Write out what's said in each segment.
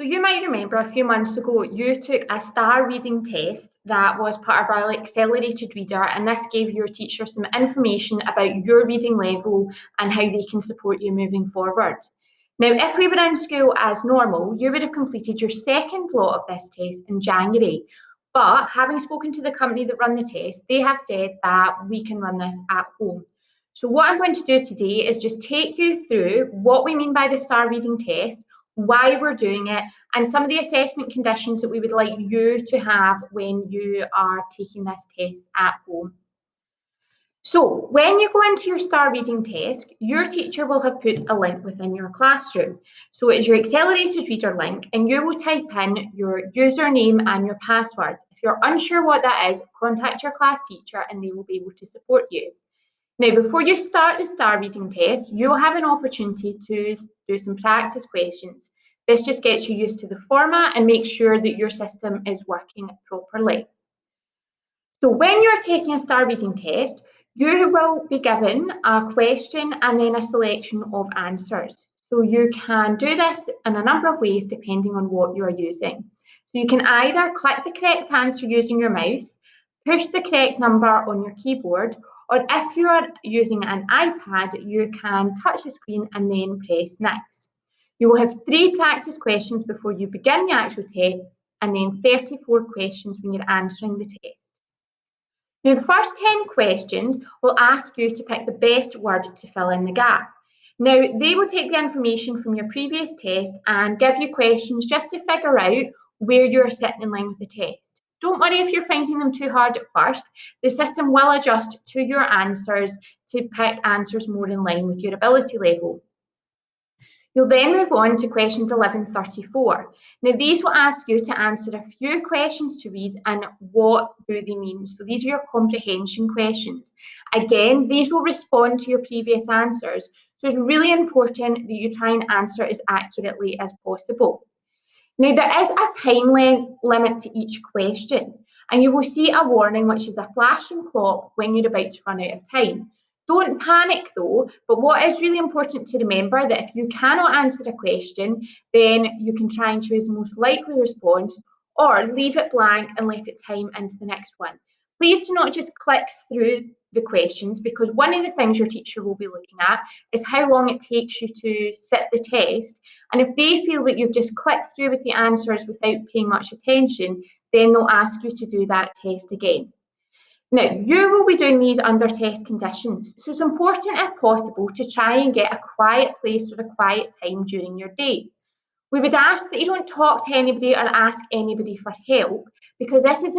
So you might remember a few months ago, you took a star reading test that was part of our accelerated reader, and this gave your teacher some information about your reading level and how they can support you moving forward. Now, if we were in school as normal, you would have completed your second lot of this test in January. But having spoken to the company that run the test, they have said that we can run this at home. So what I'm going to do today is just take you through what we mean by the star reading test, why we're doing it, and some of the assessment conditions that we would like you to have when you are taking this test at home. So when you go into your star reading test, your teacher will have put a link within your classroom. So it's your accelerated reader link, and you will type in your username and your password. If you're unsure what that is, contact your class teacher and they will be able to support you. Now, before you start the star reading test, you'll have an opportunity to do some practice questions. This just gets you used to the format and makes sure that your system is working properly. So when you're taking a star reading test, you will be given a question and then a selection of answers. So you can do this in a number of ways depending on what you're using. So you can either click the correct answer using your mouse, push the correct number on your keyboard, or if you are using an iPad, you can touch the screen and then press next. You will have 3 practice questions before you begin the actual test, and then 34 questions when you're answering the test. Now, the first 10 questions will ask you to pick the best word to fill in the gap. Now, they will take the information from your previous test and give you questions just to figure out where you're sitting in line with the test. Don't worry if you're finding them too hard at first. The system will adjust to your answers to pick answers more in line with your ability level. You'll then move on to questions 1134. Now, these will ask you to answer a few questions to read and what do they mean. So these are your comprehension questions. Again, these will respond to your previous answers. So it's really important that you try and answer as accurately as possible. Now, there is a time limit to each question, and you will see a warning, which is a flashing clock when you're about to run out of time. Don't panic though, but what is really important to remember that if you cannot answer a question, then you can try and choose the most likely response or leave it blank and let it time into the next one. Please do not just click through the questions, because one of the things your teacher will be looking at is how long it takes you to sit the test. And if they feel that you've just clicked through with the answers without paying much attention, then they'll ask you to do that test again. Now, you will be doing these under test conditions, so it's important, if possible, to try and get a quiet place or a quiet time during your day. We would ask that you don't talk to anybody or ask anybody for help, because this is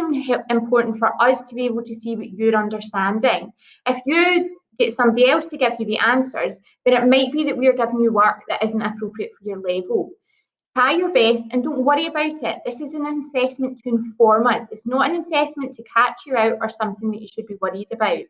important for us to be able to see what you're understanding. If you get somebody else to give you the answers, then it might be that we're giving you work that isn't appropriate for your level. Try your best and don't worry about it. This is an assessment to inform us. It's not an assessment to catch you out or something that you should be worried about.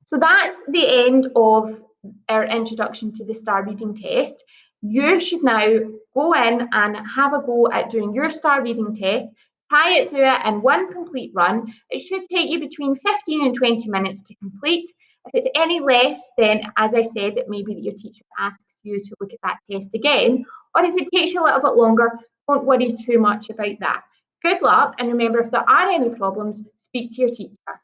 So that's the end of our introduction to the star reading test. You should now go in and have a go at doing your star reading test. Try it, do it in one complete run. It should take you between 15 and 20 minutes to complete. If it's any less, then as I said, it may be that your teacher asks you to look at that test again. Or if it takes you a little bit longer, don't worry too much about that. Good luck, and remember, if there are any problems, speak to your teacher.